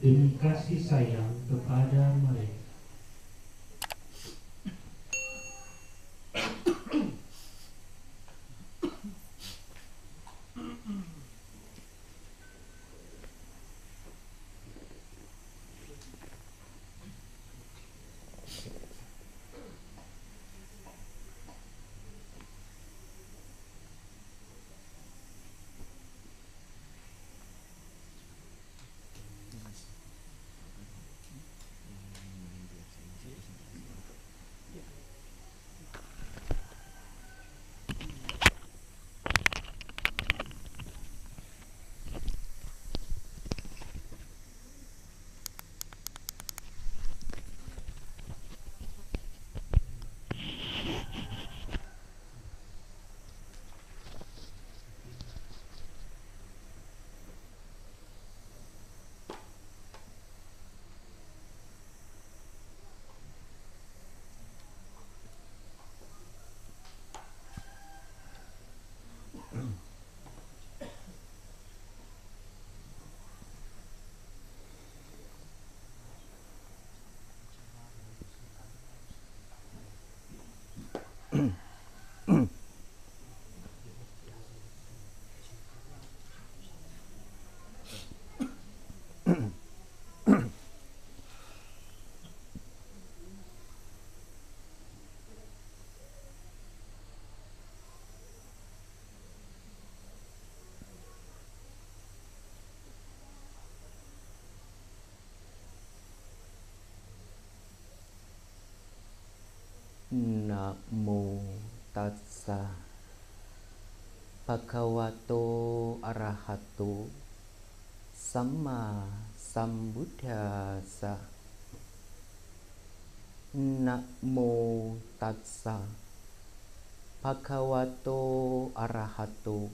demi kasih sayang kepada mereka. Namo tassa bhagavato arahato samma sambuddhassa. Namo tassa bhagavato arahato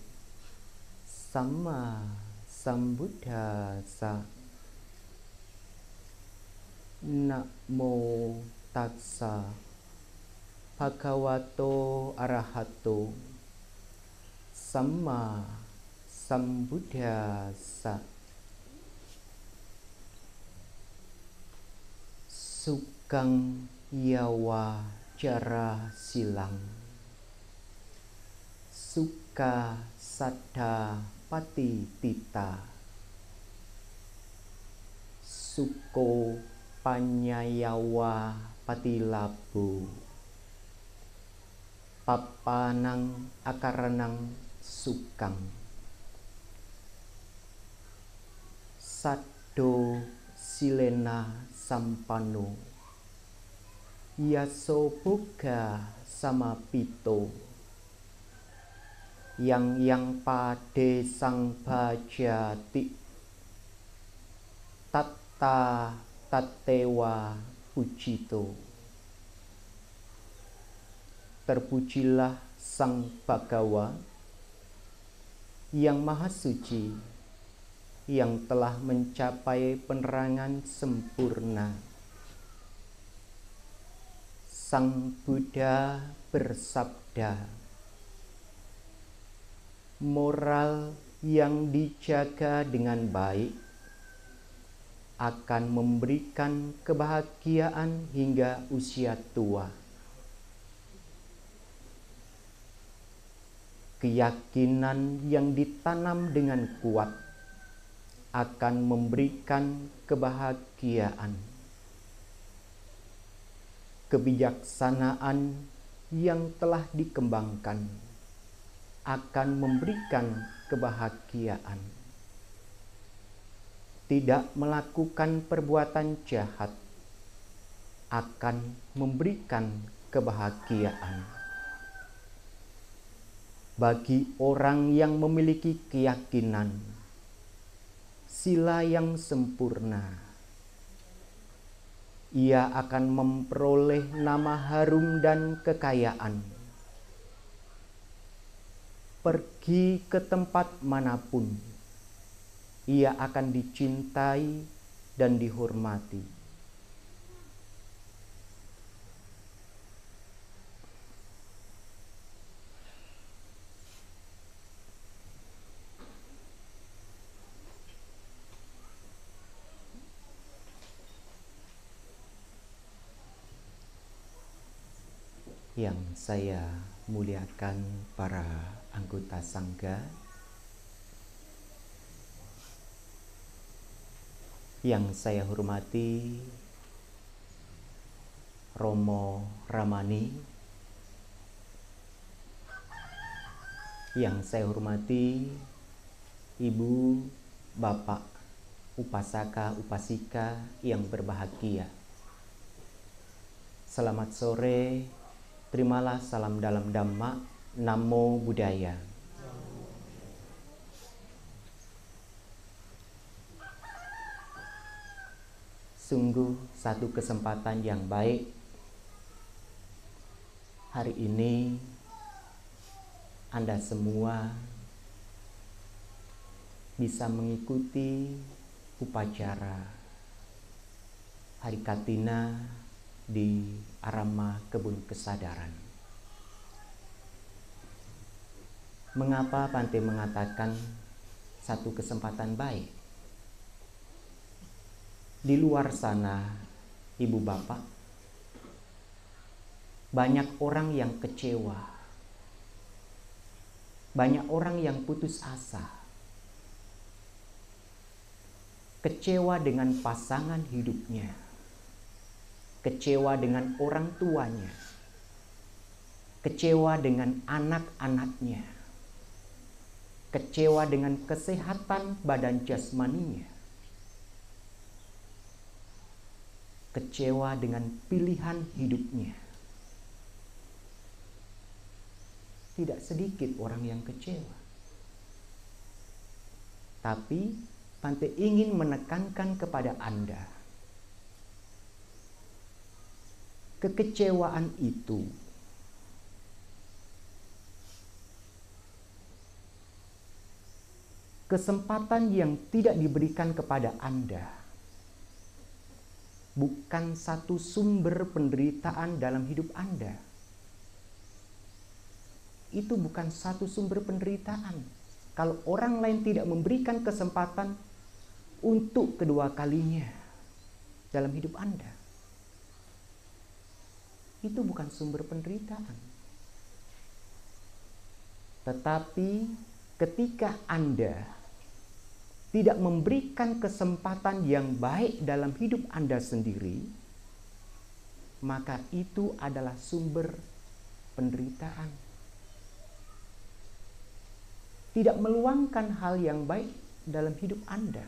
samma sambuddhassa. Namo tassa bhagavato arahato samma sambuddhassa. Sugeng yawa jara silang, suka saddha pati tita, suko panyayawa patilabu, papanang akaranang sukang, saddo silena sampano, yaso boga samapito, yang pade sang bhajati, tatta tatewa pujito. Terpujilah Sang Bhagawa yang Maha Suci, yang telah mencapai penerangan sempurna. Sang Buddha bersabda, moral yang dijaga dengan baik akan memberikan kebahagiaan hingga usia tua. Keyakinan yang ditanam dengan kuat akan memberikan kebahagiaan. Kebijaksanaan yang telah dikembangkan akan memberikan kebahagiaan. Tidak melakukan perbuatan jahat akan memberikan kebahagiaan. Bagi orang yang memiliki keyakinan, sila yang sempurna, ia akan memperoleh nama harum dan kekayaan. Pergi ke tempat manapun, ia akan dicintai dan dihormati. Yang saya muliakan para anggota sangga, yang saya hormati Romo Ramani, yang saya hormati Ibu, Bapak, Upasaka, Upasika yang berbahagia. Selamat sore, terimalah salam dalam Dhamma, Namo Buddhaya. Sungguh satu kesempatan yang baik hari ini Anda semua bisa mengikuti upacara Hari Katina di Arama Kebun Kesadaran. Mengapa Bante mengatakan satu kesempatan baik? Di luar sana, Ibu Bapak, banyak orang yang kecewa, banyak orang yang putus asa, kecewa dengan pasangan hidupnya, kecewa dengan orang tuanya, kecewa dengan anak-anaknya, kecewa dengan kesehatan badan jasmaninya, kecewa dengan pilihan hidupnya. Tidak sedikit orang yang kecewa. Tapi Bante ingin menekankan kepada Anda, kekecewaan itu kesempatan yang tidak diberikan kepada Anda, bukan satu sumber penderitaan dalam hidup Anda. Itu bukan satu sumber penderitaan. Kalau orang lain tidak memberikan kesempatan untuk kedua kalinya dalam hidup Anda, itu bukan sumber penderitaan. Tetapi ketika Anda tidak memberikan kesempatan yang baik dalam hidup Anda sendiri, maka itu adalah sumber penderitaan. Tidak meluangkan hal yang baik dalam hidup Anda,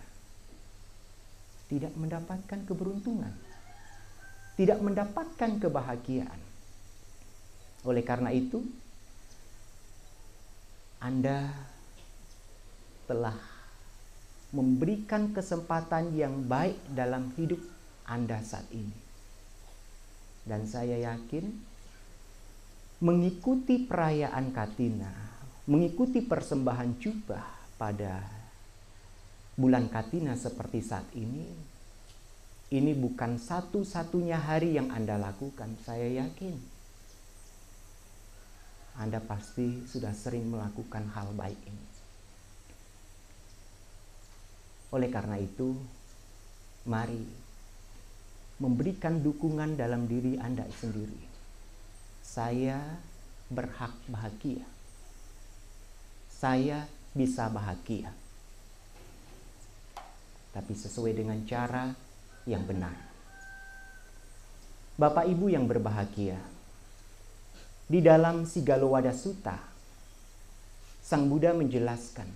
tidak mendapatkan keberuntungan, tidak mendapatkan kebahagiaan. Oleh karena itu, Anda telah memberikan kesempatan yang baik dalam hidup Anda saat ini. Dan saya yakin mengikuti perayaan Katina, mengikuti persembahan jubah pada bulan Katina seperti saat ini bukan satu-satunya hari yang Anda lakukan. Saya yakin Anda pasti sudah sering melakukan hal baik ini. Oleh karena itu, mari memberikan dukungan dalam diri Anda sendiri. Saya berhak bahagia. Saya bisa bahagia, tapi sesuai dengan cara yang benar. Bapak Ibu yang berbahagia, di dalam Sigalowadah Sutta, Sang Buddha menjelaskan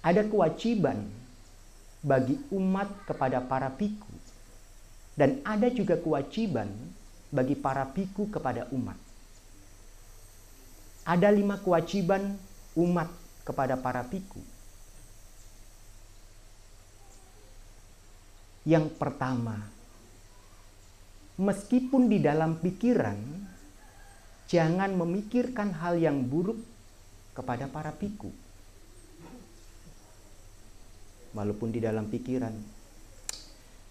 ada kewajiban bagi umat kepada para biku, dan ada juga kewajiban bagi para biku kepada umat. Ada 5 kewajiban umat kepada para biku. Yang pertama, meskipun di dalam pikiran, jangan memikirkan hal yang buruk kepada para biku. Walaupun di dalam pikiran,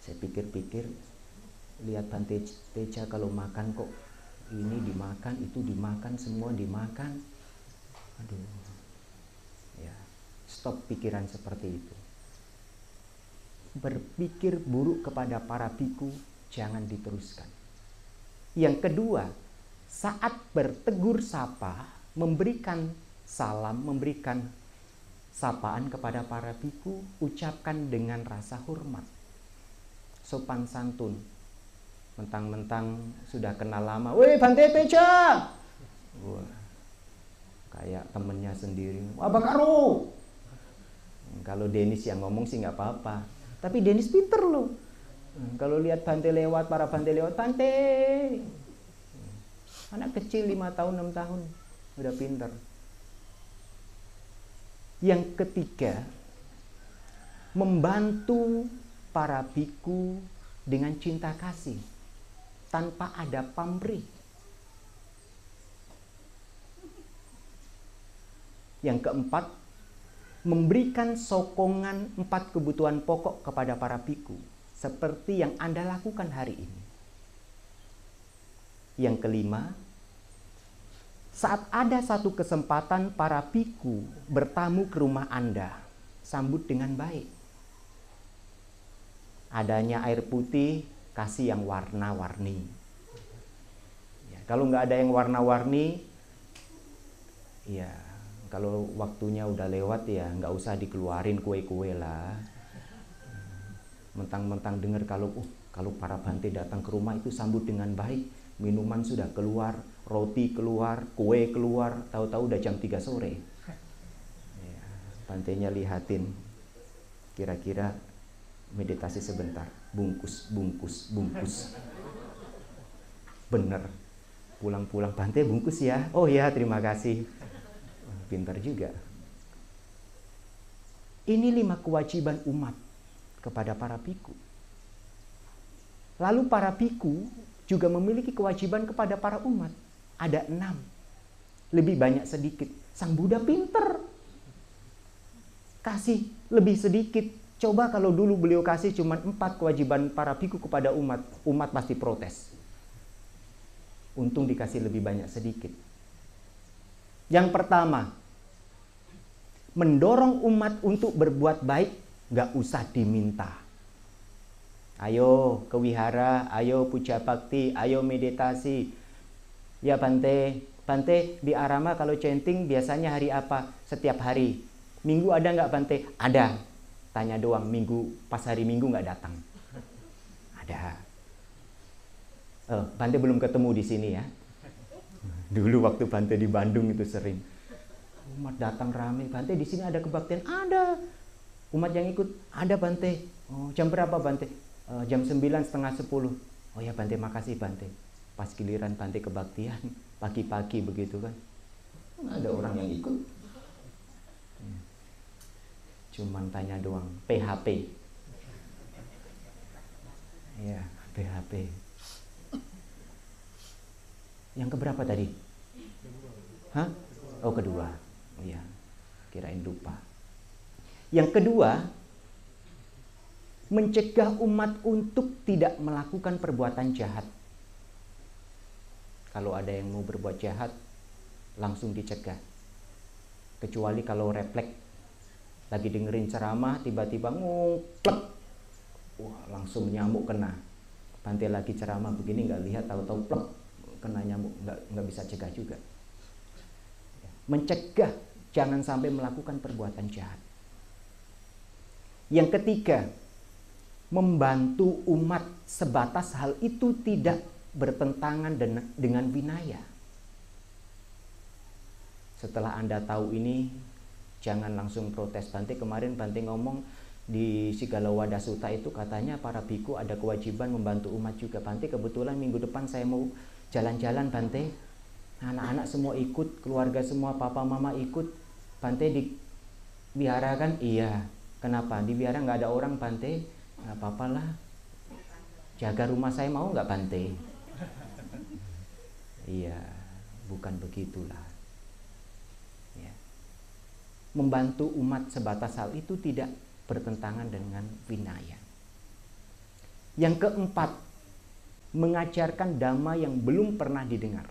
saya pikir-pikir, lihat Bante Teja kalau makan kok ini dimakan, itu dimakan, semua dimakan. Aduh, ya, stop pikiran seperti itu. Berpikir buruk kepada para biku jangan diteruskan. Yang kedua, saat bertegur sapa, memberikan salam, memberikan sapaan kepada para biku, ucapkan dengan rasa hormat, sopan santun. Mentang-mentang sudah kenal lama, "Woi Bante Teja!" Wah, kayak temennya sendiri. "Wah Bakaro!" Kalau Denis yang ngomong sih nggak apa-apa. Tapi Denis pinter loh. Kalau lihat Bante lewat, para Bante lewat, "Bante!" Anak kecil 5 tahun, 6 tahun. Udah pinter. Yang ketiga, membantu para biku dengan cinta kasih tanpa ada pamrih. Yang keempat, memberikan sokongan 4 kebutuhan pokok kepada para biku seperti yang Anda lakukan hari ini. Yang kelima, saat ada satu kesempatan para biku bertamu ke rumah Anda, sambut dengan baik. Adanya air putih, kasih yang warna-warni. Ya, kalau nggak ada yang warna-warni, ya kalau waktunya udah lewat ya nggak usah dikeluarin kue-kue lah. Mentang-mentang dengar kalau para Bante datang ke rumah itu sambut dengan baik, minuman sudah keluar, roti keluar, kue keluar, tahu-tahu udah jam 3 sore. Ya, Bantenya lihatin, kira-kira meditasi sebentar, bungkus. Bener, pulang-pulang, "Bante bungkus ya." "Oh ya, terima kasih." Pintar juga. Ini 5 kewajiban umat kepada para biku. Lalu para biku juga memiliki kewajiban kepada para umat. Ada 6. Lebih banyak sedikit. Sang Buddha pinter. Kasih lebih sedikit. Coba kalau dulu beliau kasih cuma 4 kewajiban para biku kepada umat, umat pasti protes. Untung dikasih lebih banyak sedikit. Yang pertama, mendorong umat untuk berbuat baik, gak usah diminta. Ayo ke wihara, ayo puja bakti, ayo meditasi. Ya Bante, di Arama kalau chanting biasanya hari apa? Setiap hari. Minggu ada nggak Bante? Ada. Tanya doang, pas hari Minggu nggak datang. Ada. Bante belum ketemu di sini ya. Dulu waktu Bante di Bandung itu sering. Umat datang rame, "Bante di sini ada kebaktian." Ada. Umat yang ikut, ada Bante. "Oh, jam berapa Bante?" Jam 9, setengah 10. "Oh ya Bante, makasih Bante." Pas giliran Bante kebaktian, pagi-pagi begitu kan. Ada orang yang ikut. Cuman tanya doang, PHP. Ya, PHP. Yang keberapa tadi? Hah? Oh, kedua. Oh ya, kirain lupa. Yang kedua, mencegah umat untuk tidak melakukan perbuatan jahat. Kalau ada yang mau berbuat jahat, langsung dicegah. Kecuali kalau refleks, lagi dengerin ceramah, tiba-tiba nguplek, wah langsung nyamuk kena. Bante lagi ceramah begini nggak lihat, tahu-tahu plek, kena nyamuk, nggak bisa cegah juga. Mencegah jangan sampai melakukan perbuatan jahat. Yang ketiga, membantu umat sebatas hal itu tidak bertentangan dengan vinaya. Setelah Anda tahu ini, jangan langsung protes. Bante kemarin Bante ngomong di Sigalowada Sutta itu katanya para biku ada kewajiban membantu umat juga. Bante kebetulan minggu depan saya mau jalan-jalan Bante. Anak-anak semua ikut, keluarga semua, papa mama ikut. Bante di wihara kan? Iya. Kenapa? Di wihara nggak ada orang Bante? Nggak apa-apa lah. Jaga rumah saya mau nggak Bante? Iya, bukan begitulah. Ya. Membantu umat sebatas hal itu tidak bertentangan dengan vinaya. Yang keempat, mengajarkan dhamma yang belum pernah didengar.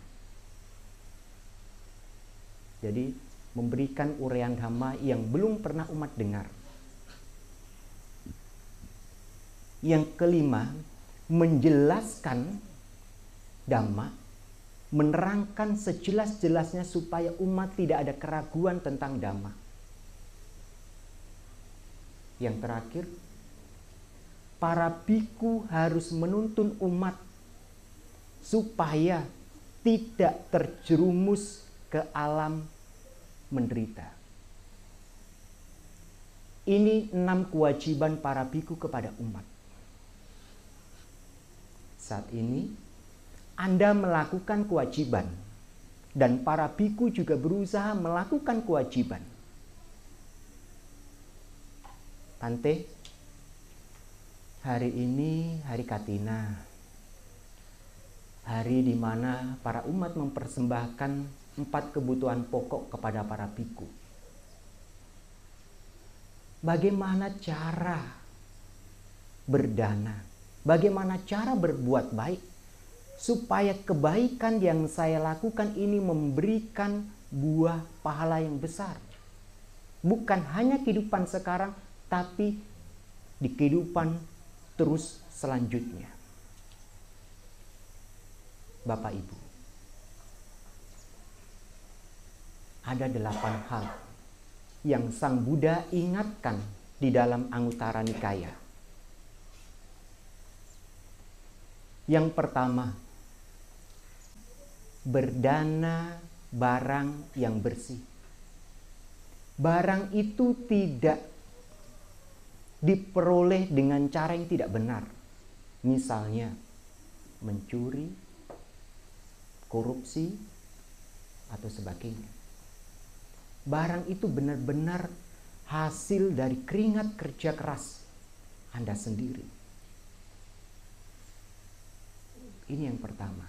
Jadi memberikan uraian dhamma yang belum pernah umat dengar. Yang kelima, menjelaskan dhamma menerangkan sejelas-jelasnya supaya umat tidak ada keraguan tentang Dhamma. Yang terakhir, para biku harus menuntun umat supaya tidak terjerumus ke alam menderita. Ini 6 kewajiban para biku kepada umat. Saat ini Anda melakukan kewajiban dan para biku juga berusaha melakukan kewajiban. Bhante, hari ini hari Katina, hari di mana para umat mempersembahkan 4 kebutuhan pokok kepada para biku. Bagaimana cara berdana? Bagaimana cara berbuat baik supaya kebaikan yang saya lakukan ini memberikan buah pahala yang besar? Bukan hanya kehidupan sekarang, tapi di kehidupan terus selanjutnya. Bapak Ibu, ada 8 hal yang Sang Buddha ingatkan di dalam Anguttara Nikaya. Yang pertama, berdana barang yang bersih. Barang itu tidak diperoleh dengan cara yang tidak benar. Misalnya, mencuri, korupsi, atau sebagainya. Barang itu benar-benar hasil dari keringat kerja keras Anda sendiri. Ini yang pertama.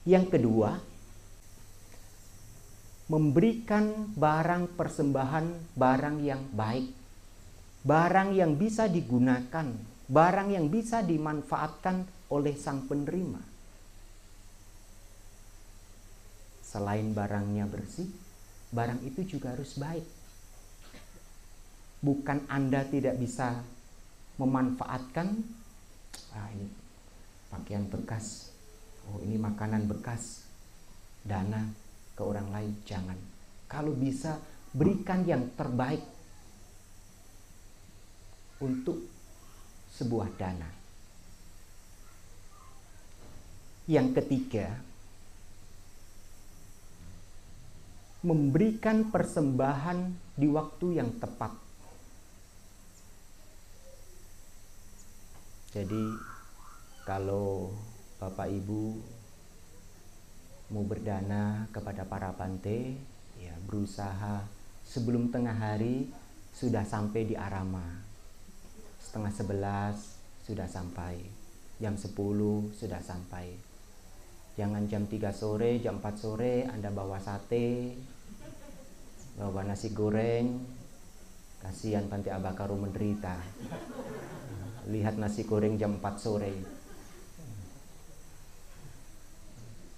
Yang kedua, memberikan barang persembahan, barang yang baik, barang yang bisa digunakan, barang yang bisa dimanfaatkan oleh sang penerima. Selain barangnya bersih, barang itu juga harus baik. Bukan Anda tidak bisa memanfaatkan, ini pakaian bekas, ini makanan bekas, dana ke orang lain, jangan. Kalau bisa, berikan yang terbaik untuk sebuah dana. Yang ketiga, memberikan persembahan di waktu yang tepat. Jadi kalau Bapak Ibu mau berdana kepada para bhante, ya berusaha sebelum tengah hari sudah sampai di Arama. 10:30 sudah sampai, jam 10 sudah sampai. Jangan jam 3 sore, jam 4 sore Anda bawa sate, bawa nasi goreng. Kasihan Bhante Abakaru menderita. Lihat nasi goreng jam 4 sore.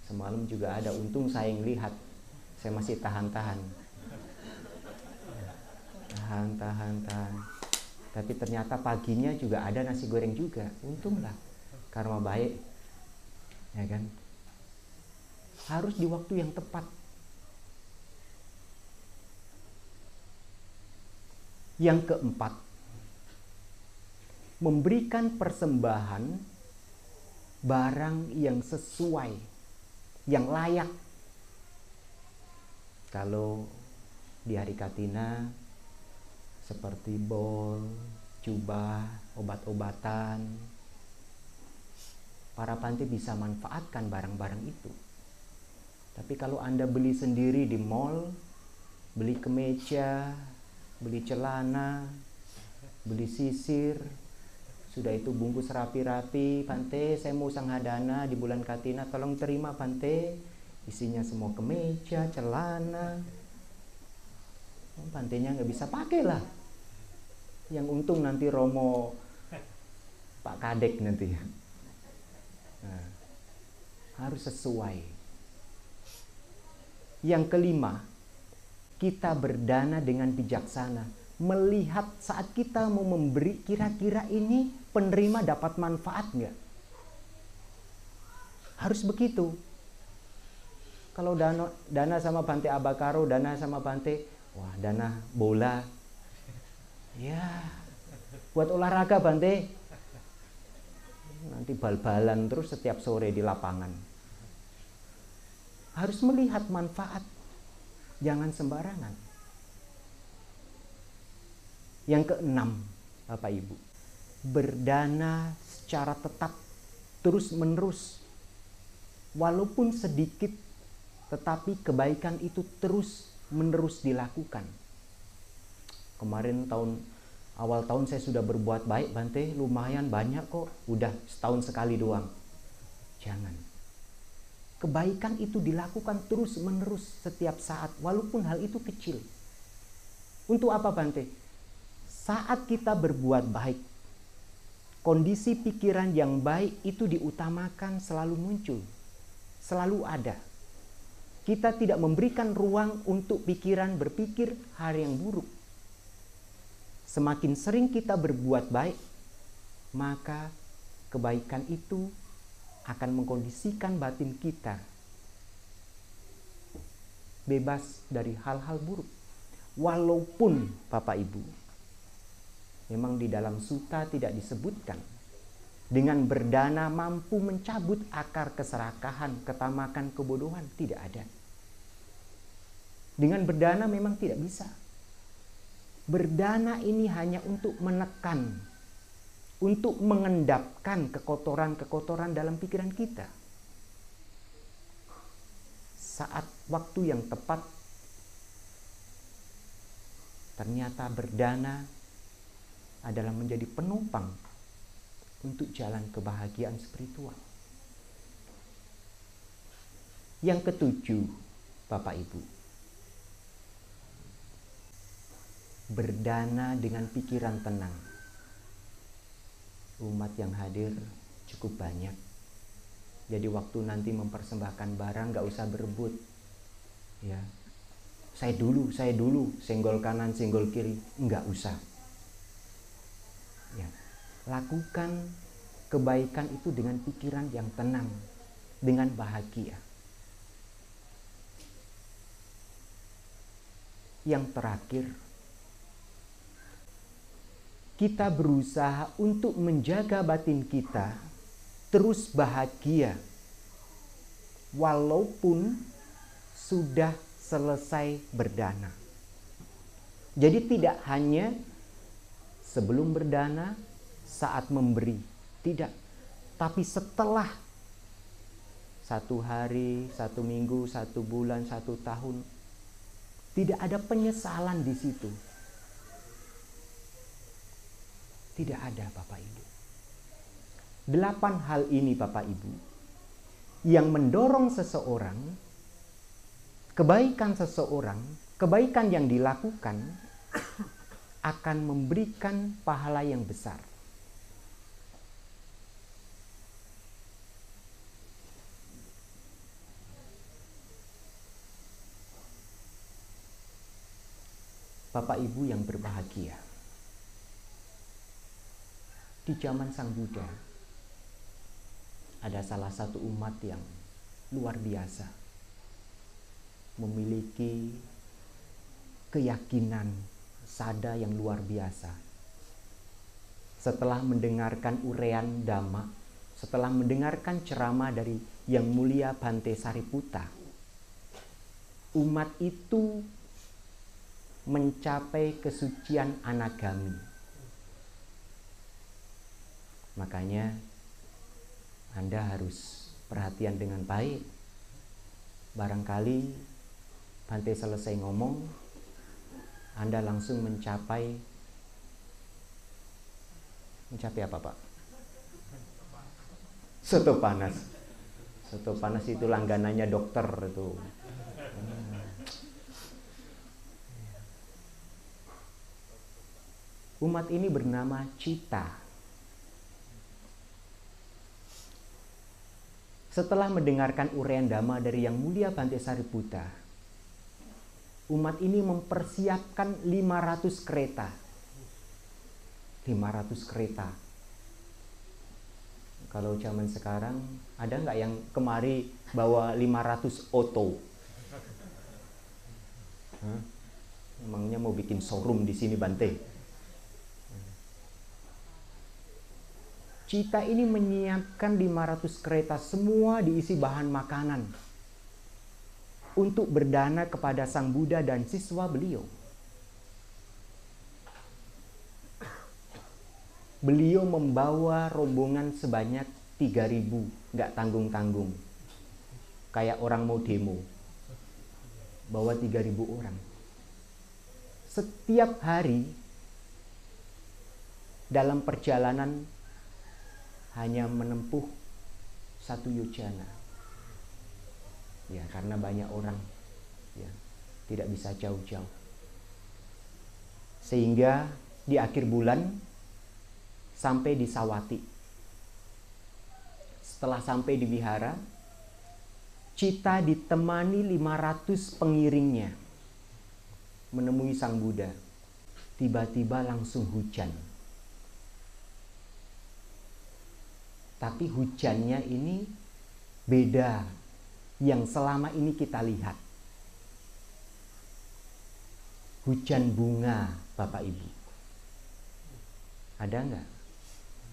Semalam juga ada, untung saya yang lihat. Saya masih tahan-tahan. Tahan. Tapi ternyata paginya juga ada nasi goreng juga. Untunglah, karma baik. Ya kan? Harus di waktu yang tepat. Yang keempat, memberikan persembahan barang yang sesuai, yang layak. Kalau di hari Katina seperti bol, jubah, obat-obatan, para bhante bisa manfaatkan barang-barang itu. Tapi kalau Anda beli sendiri di mall, beli kemeja, beli celana, beli sisir, sudah itu bungkus rapi-rapi, Bhante saya mau sanghadana di bulan Katina, tolong terima Bhante, isinya semua kemeja, celana, Bhantenya nggak bisa pakai lah. Yang untung nanti Romo Pak Kadek nanti. Nah, harus sesuai. Yang kelima, kita berdana dengan bijaksana. Melihat saat kita mau memberi, kira-kira ini penerima dapat manfaat nggak? Harus begitu. Kalau Dana sama Bante Abakaro, Dana sama Bante, wah Dana bola. Ya, buat olahraga Bante. Nanti bal-balan terus setiap sore di lapangan. Harus melihat manfaat. Jangan sembarangan. Yang keenam, Bapak Ibu, berdana secara tetap, terus-menerus. Walaupun sedikit, tetapi kebaikan itu terus-menerus dilakukan. Kemarin awal tahun saya sudah berbuat baik, Bante, lumayan banyak kok. Udah setahun sekali doang. Jangan. Kebaikan itu dilakukan terus-menerus setiap saat, walaupun hal itu kecil. Untuk apa, Bante? Saat kita berbuat baik, kondisi pikiran yang baik itu diutamakan, selalu muncul, selalu ada. Kita tidak memberikan ruang untuk pikiran berpikir hal yang buruk. Semakin sering kita berbuat baik, maka kebaikan itu akan mengkondisikan batin kita bebas dari hal-hal buruk. Walaupun Bapak Ibu, memang di dalam sutta tidak disebutkan dengan berdana mampu mencabut akar keserakahan, ketamakan, kebodohan, tidak ada. Dengan berdana memang tidak bisa. Berdana ini hanya untuk menekan, untuk mengendapkan kekotoran-kekotoran dalam pikiran kita. Saat waktu yang tepat, ternyata berdana adalah menjadi penopang untuk jalan kebahagiaan spiritual. Yang ketujuh, Bapak Ibu, berdana dengan pikiran tenang. Umat yang hadir cukup banyak. Jadi waktu nanti mempersembahkan barang gak usah berebut. Ya, saya dulu, senggol kanan, senggol kiri, nggak usah. Ya, lakukan kebaikan itu dengan pikiran yang tenang, dengan bahagia. Yang terakhir, kita berusaha untuk menjaga batin kita terus bahagia walaupun sudah selesai berdana. Jadi tidak hanya sebelum berdana, saat memberi, tidak. Tapi setelah 1 hari, 1 minggu, 1 bulan, 1 tahun, tidak ada penyesalan di situ. Tidak ada, Bapak Ibu. 8 hal ini, Bapak Ibu, yang mendorong seseorang, kebaikan seseorang, kebaikan yang dilakukan akan memberikan pahala yang besar. Bapak Ibu yang berbahagia, di zaman Sang Buddha ada salah satu umat yang luar biasa, memiliki keyakinan sada yang luar biasa. Setelah mendengarkan uraian Dhamma, setelah mendengarkan ceramah dari Yang Mulia Bante Sariputta, umat itu mencapai kesucian anagami. Makanya Anda harus perhatian dengan baik. Barangkali Bante selesai ngomong, Anda langsung mencapai apa, Pak? Soto panas. Soto panas itu langganannya dokter itu. Umat ini bernama Cita. Setelah mendengarkan uraian Dhamma dari Yang Mulia Bante Sariputta, umat ini mempersiapkan 500 kereta. 500 kereta. Kalau zaman sekarang ada nggak yang kemari bawa 500 oto? Hah? Emangnya mau bikin showroom di sini Bante? Cita ini menyiapkan 500 kereta, semua diisi bahan makanan untuk berdana kepada Sang Buddha dan siswa beliau. Beliau membawa rombongan sebanyak 3.000, nggak tanggung-tanggung. Kayak orang mau demo. Bawa 3.000 orang. Setiap hari dalam perjalanan hanya menempuh 1 yojana. Ya, karena banyak orang. Ya, tidak bisa jauh-jauh. Sehingga di akhir bulan sampai di Sawati. Setelah sampai di wihara, Cita ditemani 500 pengiringnya menemui Sang Buddha. Tiba-tiba langsung hujan. Tapi hujannya ini beda yang selama ini kita lihat. Hujan bunga, Bapak Ibu. Ada nggak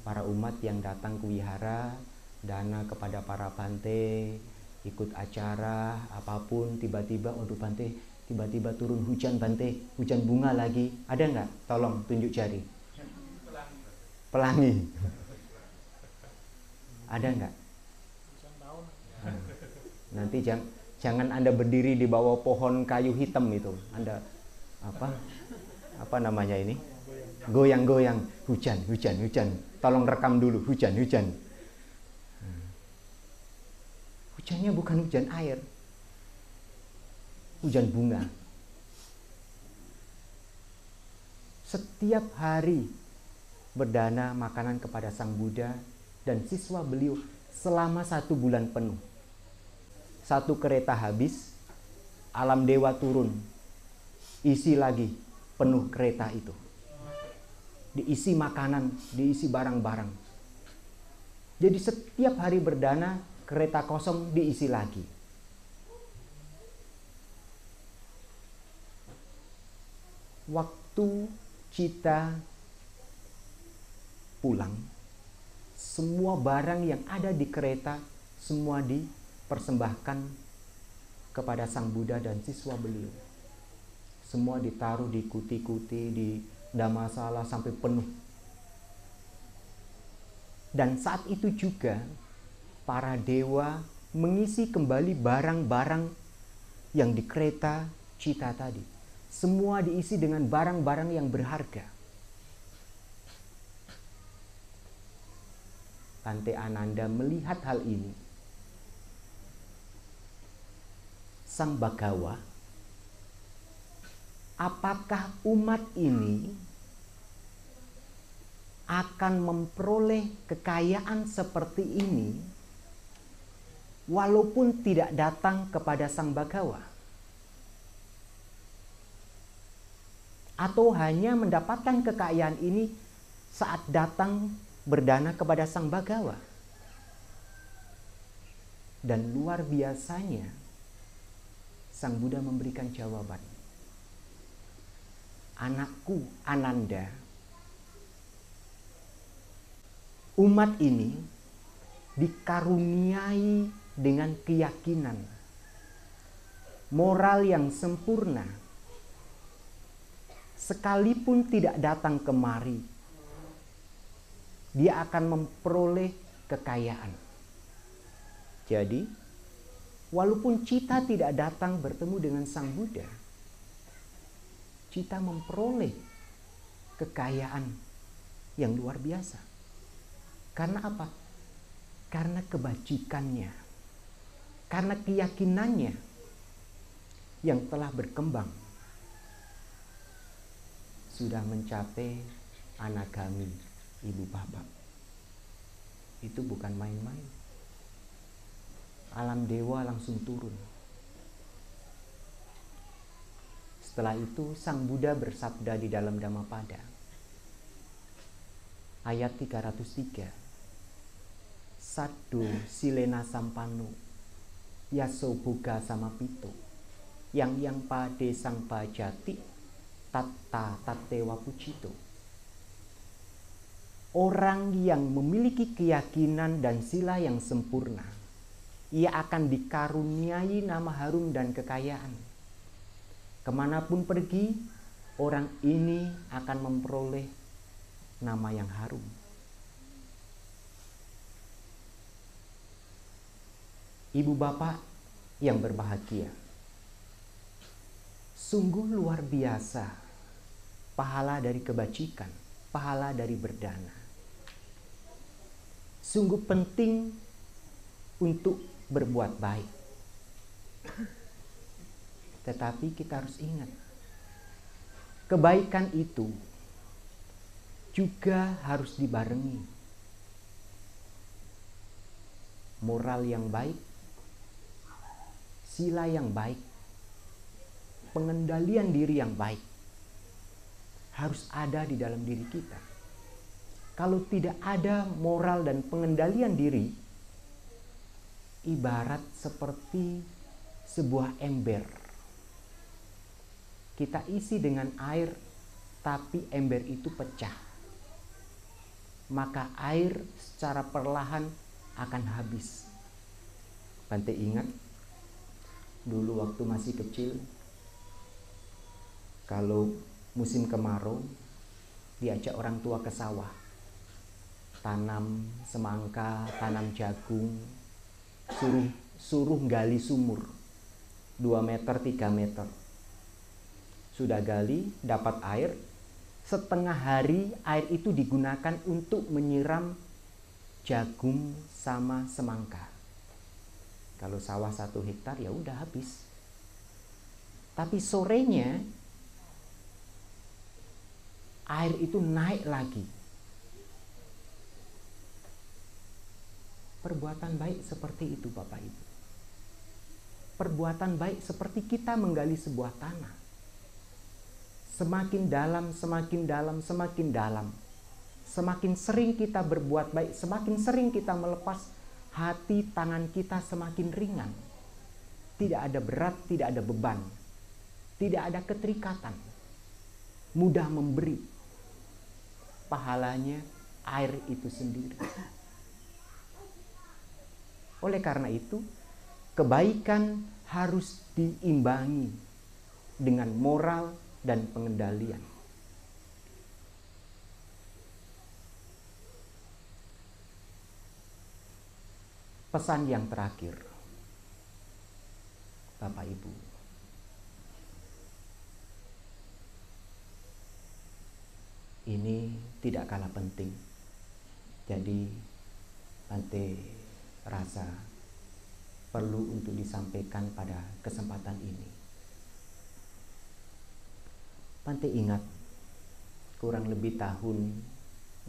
para umat yang datang ke wihara, dana kepada para Bante, ikut acara apapun, tiba-tiba, waduh Bante, tiba-tiba turun hujan Bante, hujan bunga lagi. Ada nggak? Tolong tunjuk jari. Pelangi. Ada nggak? Nanti jangan Anda berdiri di bawah pohon kayu hitam itu. Anda apa namanya ini? Goyang-goyang, hujan. Tolong rekam dulu, hujan. Hujannya bukan hujan air, hujan bunga. Setiap hari berdana makanan kepada Sang Buddha dan siswa beliau selama 1 bulan penuh. 1 kereta habis, alam dewa turun, isi lagi penuh kereta itu. Diisi makanan, diisi barang-barang. Jadi setiap hari berdana, kereta kosong diisi lagi. Waktu Cita pulang, semua barang yang ada di kereta semua dipersembahkan kepada Sang Buddha dan siswa beliau. Semua ditaruh di kuti-kuti, di Dhammasala sampai penuh. Dan saat itu juga para dewa mengisi kembali barang-barang yang di kereta Cita tadi. Semua diisi dengan barang-barang yang berharga. Bante Ananda melihat hal ini. Sang Bhagawa, apakah umat ini akan memperoleh kekayaan seperti ini walaupun tidak datang kepada Sang Bhagawa? Atau hanya mendapatkan kekayaan ini saat datang berdana kepada Sang Bhagawa? Dan luar biasanya Sang Buddha memberikan jawaban. Anakku Ananda, umat ini dikaruniai dengan keyakinan, moral yang sempurna. Sekalipun tidak datang kemari, dia akan memperoleh kekayaan. Jadi, walaupun Cita tidak datang bertemu dengan Sang Buddha, Cita memperoleh kekayaan yang luar biasa. Karena apa? Karena kebajikannya, karena keyakinannya yang telah berkembang, sudah mencapai anagami, ibu bapak. Itu bukan main-main. Alam dewa langsung turun. Setelah itu Sang Buddha bersabda di dalam Dhammapada ayat 303. Sado silena sampano yaso boga sama pito yang pade sang bajati tatta tatewa pucito. Orang yang memiliki keyakinan dan sila yang sempurna, ia akan dikaruniai nama harum dan kekayaan. Kemanapun pergi, orang ini akan memperoleh nama yang harum. Ibu bapak yang berbahagia, sungguh luar biasa pahala dari kebajikan, pahala dari berdana. Sungguh penting untuk berbuat baik. Tetapi kita harus ingat, kebaikan itu juga harus dibarengi moral yang baik, sila yang baik, pengendalian diri yang baik harus ada di dalam diri kita. Kalau tidak ada moral dan pengendalian diri, ibarat seperti sebuah ember. Kita isi dengan air, tapi ember itu pecah. Maka air secara perlahan akan habis. Bante ingat, dulu waktu masih kecil, kalau musim kemarau, diajak orang tua ke sawah, tanam semangka, tanam jagung, suruh gali sumur 2 meter 3 meter. Sudah gali, dapat air, setengah hari air itu digunakan untuk menyiram jagung sama semangka. Kalau sawah 1 hektar ya udah habis. Tapi sorenya air itu naik lagi. Perbuatan baik seperti itu Bapak Ibu. Perbuatan baik seperti kita menggali sebuah tanah. Semakin dalam, semakin dalam, semakin dalam. Semakin sering kita berbuat baik, semakin sering kita melepas, hati tangan kita semakin ringan. Tidak ada berat, tidak ada beban. Tidak ada keterikatan. Mudah memberi. Pahalanya air itu sendiri. Oleh karena itu, kebaikan harus diimbangi dengan moral dan pengendalian. Pesan yang terakhir, Bapak Ibu, ini tidak kalah penting. Jadi Bante rasa perlu untuk disampaikan pada kesempatan ini. Bante ingat kurang lebih tahun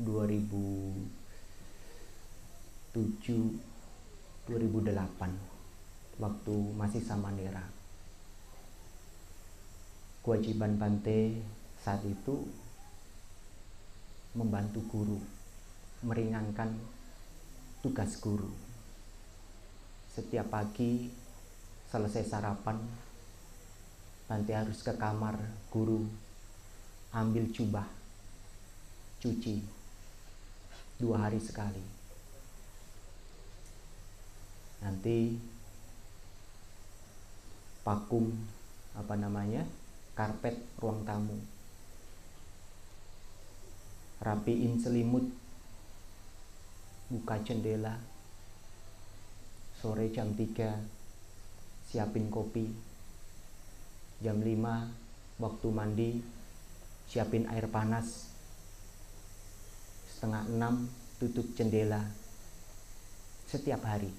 2007-2008 waktu masih Samanera. Kewajiban Bante saat itu membantu guru, meringankan tugas guru. Setiap pagi selesai sarapan, Bante harus ke kamar guru, ambil jubah, cuci 2 hari sekali. Nanti vakum karpet ruang tamu, rapiin selimut, buka jendela. Sore jam 3 siapin kopi. Jam 5 waktu mandi siapin air panas. 5:30 tutup jendela. Setiap hari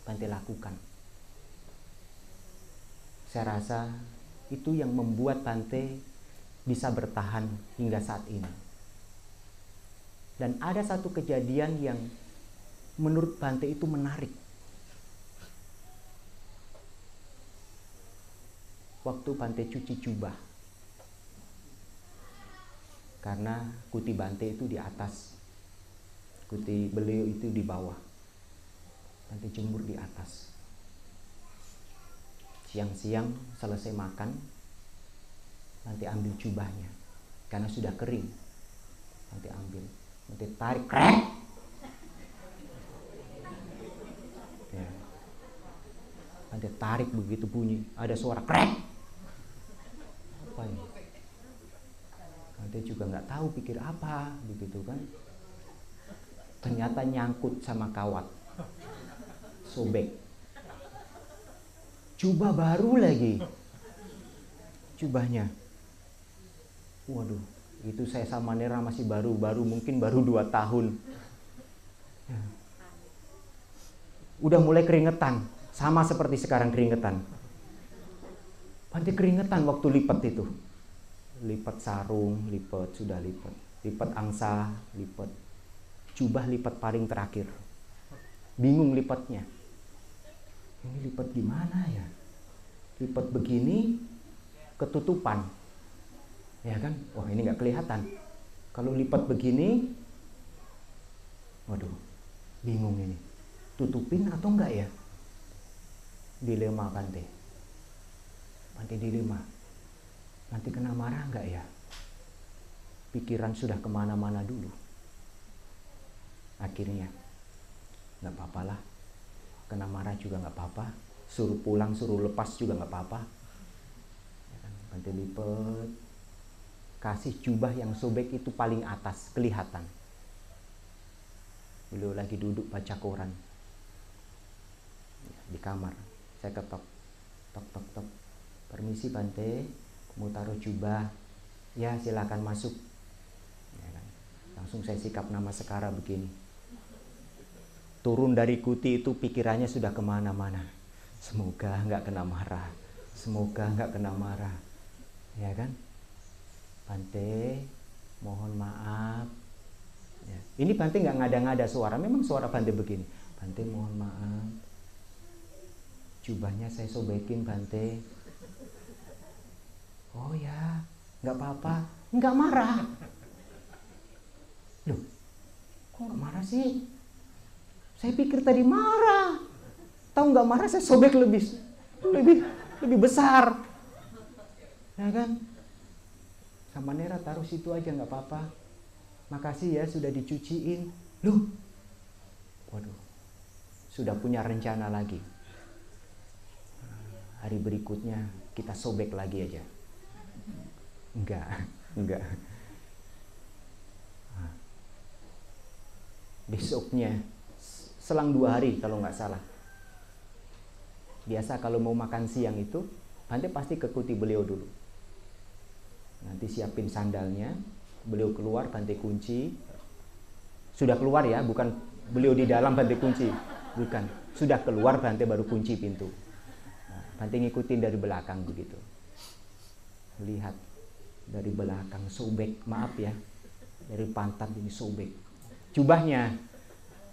Bante lakukan. Saya rasa itu yang membuat Bante bisa bertahan hingga saat ini. Dan ada satu kejadian yang menurut Bante itu menarik. Waktu Bante cuci jubah, karena kuti Bante itu di atas, Kuti beliau itu di bawah, nanti jemur di atas. Siang-siang selesai makan, nanti ambil jubahnya, karena sudah kering. Nanti ambil, nanti tarik, krek. Ya. Nanti tarik begitu bunyi, ada suara krek. Apa ini? Nanti juga nggak tahu pikir apa, begitu kan? Ternyata nyangkut sama kawat, sobek. Jubah baru lagi, jubahnya. Waduh, itu saya sama Nera masih baru mungkin baru 2 tahun. Ya. Udah mulai keringetan, sama seperti sekarang keringetan. Panti keringetan waktu lipat itu. Lipat sarung, lipat angsa, lipat jubah, lipat paling terakhir. Bingung lipatnya. Ini lipat gimana ya? Lipat begini ketutupan. Ya kan? Wah, ini nggak kelihatan. Kalau lipat begini, waduh, bingung ini. Tutupin atau enggak ya? Dilema Bante. Bante dilema. Nanti kena marah enggak ya? Pikiran sudah kemana-mana dulu. Akhirnya, nggak apa-apa lah. Kena marah juga nggak apa-apa. Suruh pulang, suruh lepas juga nggak apa-apa. Ya kan? Bante lipat. Kasih jubah yang sobek itu paling atas, kelihatan. Beliau lagi duduk baca koran. Ya, di kamar. Saya ketok. Tok. Permisi Bante, mau taruh jubah. Ya, silakan masuk. Ya kan? Langsung saya sikap nama Sekara begini. Turun dari kuti itu pikirannya sudah kemana-mana. Semoga nggak kena marah. Semoga nggak kena marah. Ya kan? Bante, mohon maaf. Ya. Ini Bante nggak ngada-ngada suara. Memang suara Bante begini. Bante mohon maaf. Jubahnya saya sobekin Bante. Oh ya, nggak apa-apa. Nggak marah. Loh, kok nggak marah sih? Saya pikir tadi marah. Tahu nggak marah, saya sobek lebih besar. Ya kan? Sama Nera taruh situ aja nggak apa-apa. Makasih ya sudah dicuciin. Loh, waduh, sudah punya rencana lagi. Hari berikutnya kita sobek lagi aja. Enggak. Besoknya, selang 2 hari kalau nggak salah. Biasa kalau mau makan siang itu, Bante pasti ke kuti beliau dulu. Nanti siapin sandalnya, beliau keluar, Bante kunci. Sudah keluar ya, bukan beliau di dalam Bante kunci. Bukan, sudah keluar Bante baru kunci pintu. Nah, Bante ngikutin dari belakang begitu. Lihat dari belakang sobek, maaf ya. Dari pantat ini sobek. Jubahnya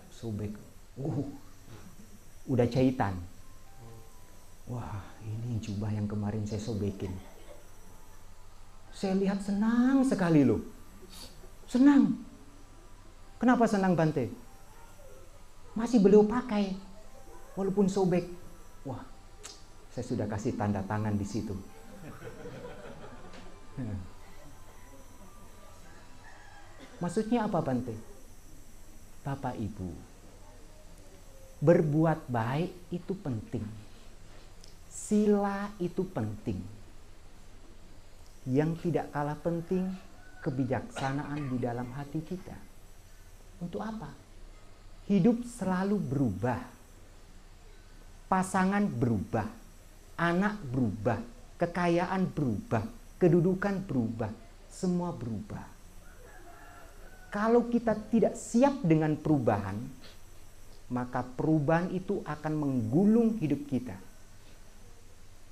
sobek. Udah jahitan. Wah, ini jubah yang kemarin saya sobekin. Saya lihat senang sekali loh. Senang. Kenapa senang Bante? Masih beliau pakai. Walaupun sobek. Wah, saya sudah kasih tanda tangan di situ. Maksudnya apa Bante? Bapak Ibu, berbuat baik itu penting. Sila itu penting. Yang tidak kalah penting, kebijaksanaan di dalam hati kita. Untuk apa? Hidup selalu berubah. Pasangan berubah. Anak berubah. Kekayaan berubah. Kedudukan berubah. Semua berubah. Kalau kita tidak siap dengan perubahan, maka perubahan itu akan menggulung hidup kita.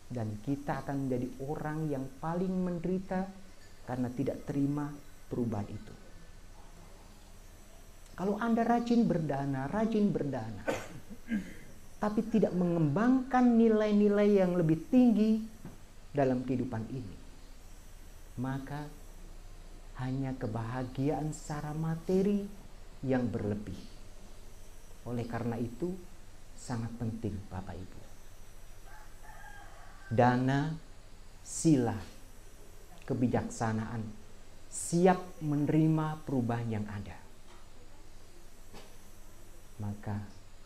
Dan kita akan menjadi orang yang paling menderita karena tidak terima perubahan itu. Kalau Anda rajin berdana, tapi tidak mengembangkan nilai-nilai yang lebih tinggi dalam kehidupan ini, maka hanya kebahagiaan secara materi yang berlebih. Oleh karena itu sangat penting Bapak Ibu. Dana, sila, kebijaksanaan siap menerima perubahan yang ada. Maka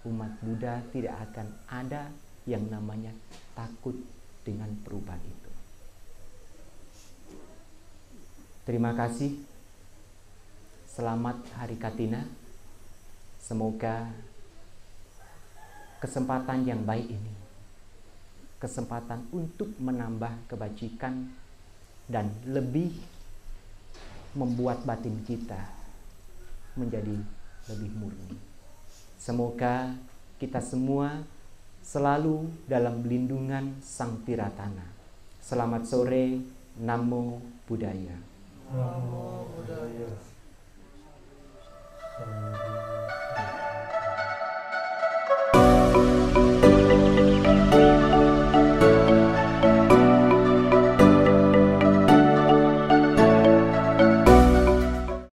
umat Buddha tidak akan ada yang namanya takut dengan perubahan itu. Terima kasih. Selamat Hari Katina. Semoga kesempatan yang baik ini, kesempatan untuk menambah kebajikan dan lebih membuat batin kita menjadi lebih murni. Semoga kita semua selalu dalam lindungan Sang Tiratana. Selamat sore, Namo Buddhaya. Namo Buddhaya.